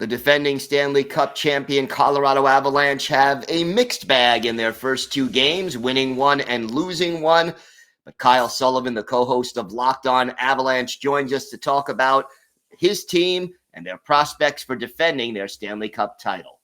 The defending Stanley Cup champion Colorado Avalanche have a mixed bag in their first two games, winning one and losing one. But Kyle Sullivan, the co-host of Locked On Avalanche, joins us to talk about his team and their prospects for defending their Stanley Cup title.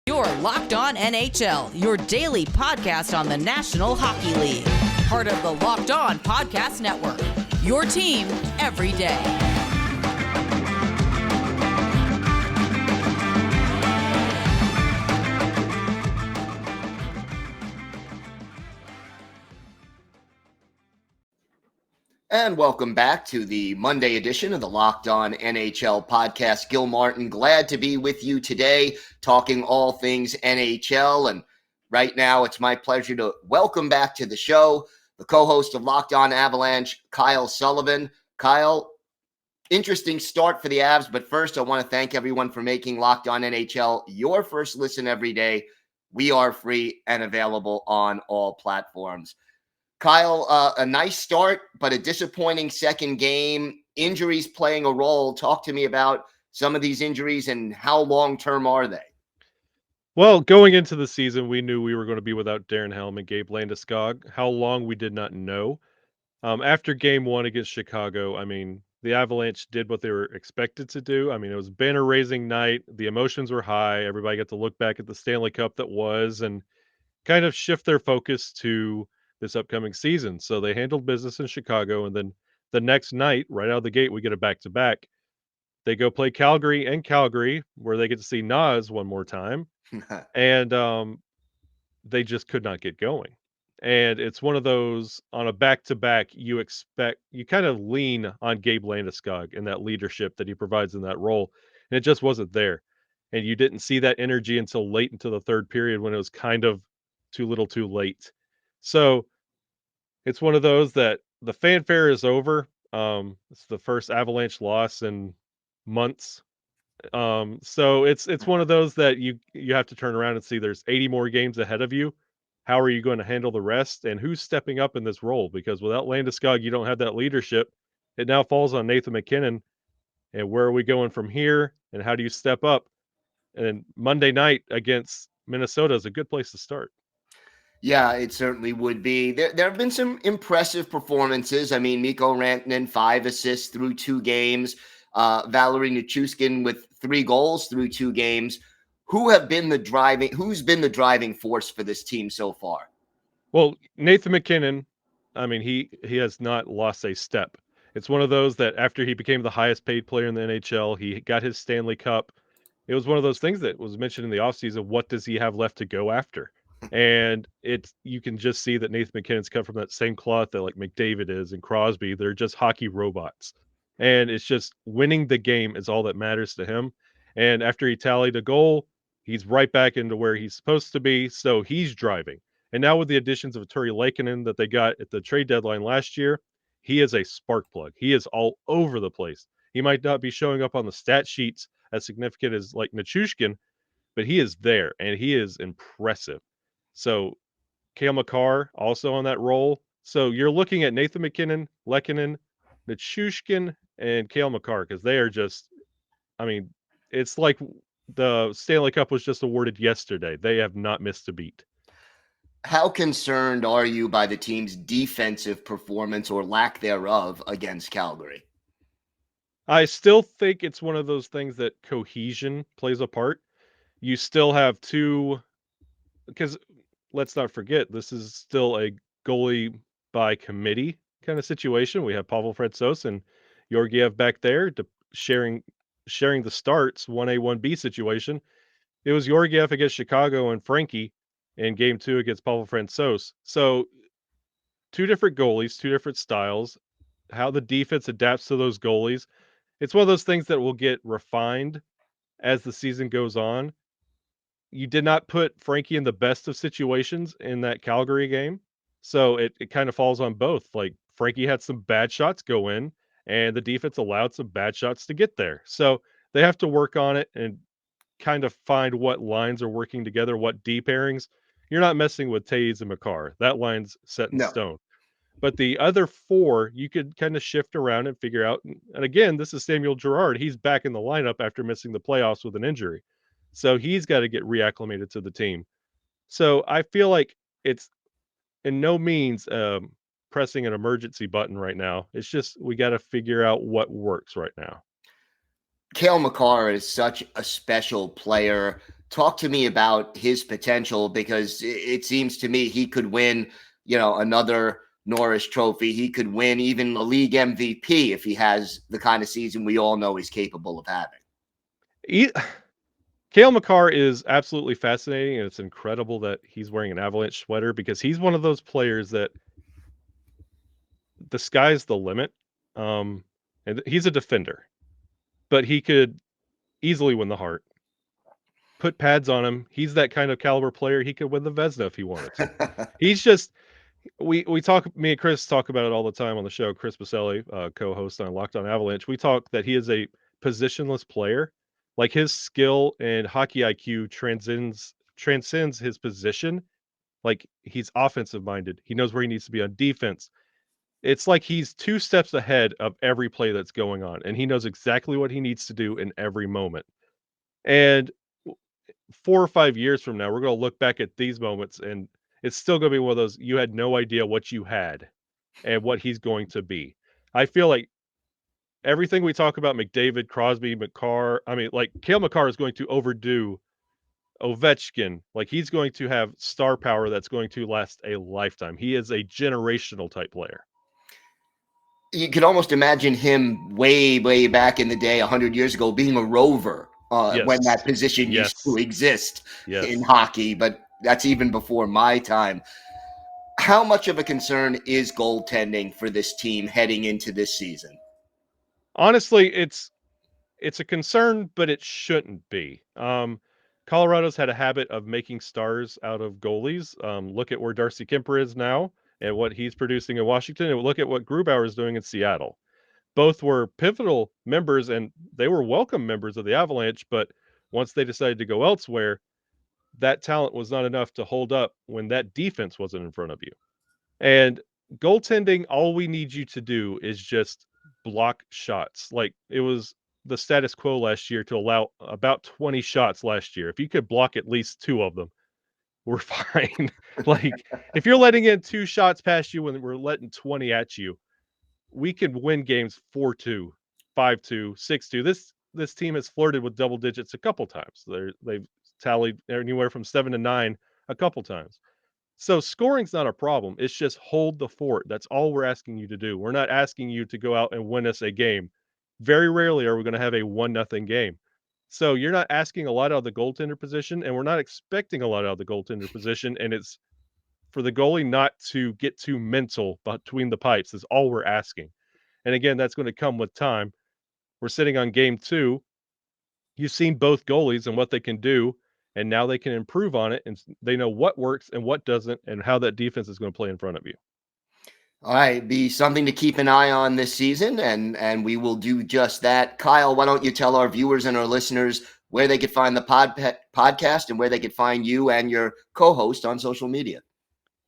You're Locked On NHL, your daily podcast on the National Hockey League. Part of the Locked On Podcast Network, your team every day. And welcome back to the Monday edition of the Locked On NHL Podcast. Gil Martin, glad to be with you today, talking all things NHL. And right now, it's my pleasure to welcome back to the show the co-host of Locked On Avalanche, Kyle Sullivan. Kyle, interesting start for the Avs, but first, I want to thank everyone for making Locked On NHL your first listen every day. We are free and available on all platforms. Kyle, a nice start, but a disappointing second game. Injuries playing a role. Talk to me about some of these injuries and how long-term are they? Well, going into the season, we knew we were going to be without Darren Helm and Gabe Landeskog. How long, we did not know. After game one against Chicago, the Avalanche did what they were expected to do. It was a banner-raising night. The emotions were high. Everybody got to look back at the Stanley Cup that was and kind of shift their focus to this upcoming season. So they handled business in Chicago, and then the next night, right out of the gate, we get a back-to-back. They go play Calgary, where they get to see Nas one more time, and they just could not get going. And it's one of those, on a back-to-back, you kind of lean on Gabe Landeskog and that leadership that he provides in that role, and it just wasn't there. And you didn't see that energy until late into the third period when it was kind of too little too late. So it's one of those that the fanfare is over. It's the first Avalanche loss in months. So it's one of those that you have to turn around and see there's 80 more games ahead of you. How are you going to handle the rest? And who's stepping up in this role? Because without Landeskog, you don't have that leadership. It now falls on Nathan MacKinnon. And where are we going from here? And how do you step up? And Monday night against Minnesota is a good place to start. Yeah, it certainly would be. There have been some impressive performances. Mikko Rantanen, 5 assists through 2 games. Valeri Nichushkin with 3 goals through 2 games. Who's been the driving force for this team so far? Well, Nathan MacKinnon, he has not lost a step. It's one of those that after he became the highest paid player in the NHL, he got his Stanley Cup. It was one of those things that was mentioned in the offseason. What does he have left to go after? And you can just see that Nathan MacKinnon's come from that same cloth that like McDavid is and Crosby. They're just hockey robots. And it's just winning the game is all that matters to him. And after he tallied a goal, he's right back into where he's supposed to be. So he's driving. And now with the additions of Turi Leikkanen that they got at the trade deadline last year, he is a spark plug. He is all over the place. He might not be showing up on the stat sheets as significant as like Nichushkin, but he is there and he is impressive. So Kyle Makar also on that role. So you're looking at Nathan MacKinnon, Lekkinen, Nichushkin, and Kyle Makar because they are just, it's like the Stanley Cup was just awarded yesterday. They have not missed a beat. How concerned are you by the team's defensive performance or lack thereof against Calgary? I still think it's one of those things that cohesion plays a part. You still have because let's not forget, this is still a goalie by committee kind of situation. We have Pavel Francouz and Georgiev back there sharing the starts, 1A, 1B situation. It was Georgiev against Chicago and Frankie in game 2 against Pavel Francouz. So 2 different goalies, 2 different styles, how the defense adapts to those goalies. It's one of those things that will get refined as the season goes on. You did not put Frankie in the best of situations in that Calgary game. So it kind of falls on both. Like Frankie had some bad shots go in and the defense allowed some bad shots to get there. So they have to work on it and kind of find what lines are working together, what D pairings. You're not messing with Taves and Makar. That line's set in stone. But the other 4, you could kind of shift around and figure out. And again, this is Samuel Girard. He's back in the lineup after missing the playoffs with an injury. So he's got to get reacclimated to the team. So I feel like it's in no means pressing an emergency button right now. It's just we got to figure out what works right now. Kyle Makar is such a special player. Talk to me about his potential, because it seems to me he could win, another Norris Trophy. He could win even a league MVP if he has the kind of season we all know he's capable of having. Kyle Makar is absolutely fascinating, and it's incredible that he's wearing an Avalanche sweater, because he's one of those players that the sky's the limit. And he's a defender, but he could easily win the Hart. Put pads on him. He's that kind of caliber player. He could win the Vezina if he wanted to. He's just, me and Chris talk about it all the time on the show. Chris Baselli, co-host on Locked On Avalanche. We talk that he is a positionless player. Like, his skill and hockey IQ transcends his position. Like, he's offensive minded. He knows where he needs to be on defense. It's like he's 2 steps ahead of every play that's going on, and he knows exactly what he needs to do in every moment. And 4 or 5 years from now, we're going to look back at these moments, and it's still going to be one of those, you had no idea what you had and what he's going to be. I feel like everything we talk about, McDavid, Crosby, Makar, Kyle Makar is going to overdo Ovechkin. Like, he's going to have star power that's going to last a lifetime. He is a generational type player. You could almost imagine him way, way back in the day, 100 years ago, being a rover when that position used to exist in hockey. But that's even before my time. How much of a concern is goaltending for this team heading into this season? Honestly, it's a concern, but it shouldn't be. Colorado's had a habit of making stars out of goalies. Look at where Darcy Kemper is now and what he's producing in Washington, and look at what Grubauer is doing in Seattle. Both were pivotal members, and they were welcome members of the Avalanche, but once they decided to go elsewhere, that talent was not enough to hold up when that defense wasn't in front of you. And goaltending, all we need you to do is just block shots. Like, it was the status quo last year to allow about 20 shots last year. If you could block at least 2 of them, we're fine. Like, if you're letting in 2 shots past you when we're letting 20 at you, we can win games 4-2, 5-2, 6-2. This team has flirted with double digits a couple times. They've tallied anywhere from 7 to 9 a couple times. So scoring's not a problem. It's just hold the fort. That's all we're asking you to do. We're not asking you to go out and win us a game. Very rarely are we going to have a 1-0 game. So you're not asking a lot out of the goaltender position, and we're not expecting a lot out of the goaltender position. And it's for the goalie not to get too mental between the pipes is all we're asking. And again, that's going to come with time. We're sitting on game 2. You've seen both goalies and what they can do, and now they can improve on it, and they know what works and what doesn't, and how that defense is going to play in front of you. All right, be something to keep an eye on this season, and we will do just that. Kyle, why don't you tell our viewers and our listeners where they could find the podcast and where they could find you and your co-host on social media?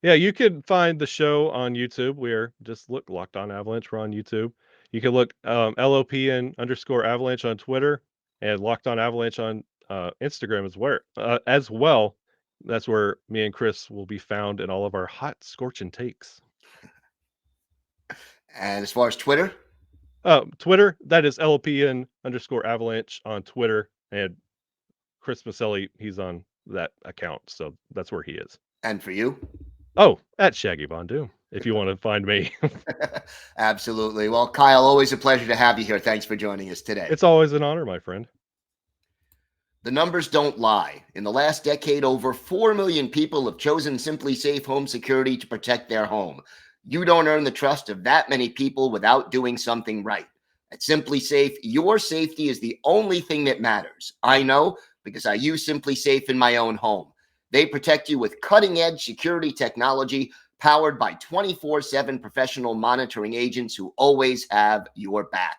Yeah, you can find the show on YouTube. We're just look Locked On Avalanche. We're on YouTube. You can look LOPN_Avalanche on Twitter and Locked On Avalanche on Instagram as well. That's where me and Chris will be found in all of our hot scorching takes. And as far as Twitter? Twitter, that is LOPN_Avalanche on Twitter. And Chris Maselli, he's on that account. So that's where he is. And for you? Oh, at Shaggy Bondu, if you want to find me. Absolutely. Well, Kyle, always a pleasure to have you here. Thanks for joining us today. It's always an honor, my friend. The numbers don't lie. In the last decade, over 4 million people have chosen Simply Safe Home Security to protect their home. You don't earn the trust of that many people without doing something right. At Simply Safe, your safety is the only thing that matters. I know because I use Simply Safe in my own home. They protect you with cutting-edge security technology powered by 24/7 professional monitoring agents who always have your back.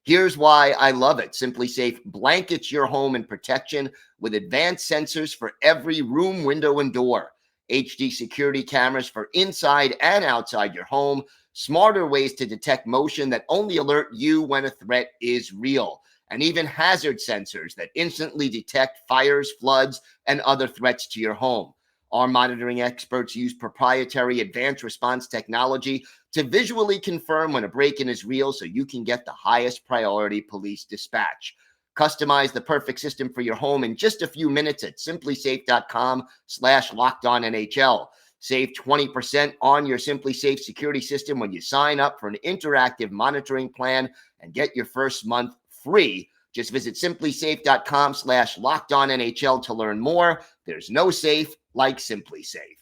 Here's why I love it. Simply Safe blankets your home in protection with advanced sensors for every room, window, and door. HD security cameras for inside and outside your home, smarter ways to detect motion that only alert you when a threat is real, and even hazard sensors that instantly detect fires, floods, and other threats to your home. Our monitoring experts use proprietary advanced response technology to visually confirm when a break-in is real so you can get the highest priority police dispatch. Customize the perfect system for your home in just a few minutes at simplysafe.com/LockedOnNHL. Save 20% on your SimpliSafe security system when you sign up for an interactive monitoring plan and get your first month free. Just visit simplysafe.com/LockedOnNHL to learn more. There's no safe like SimpliSafe.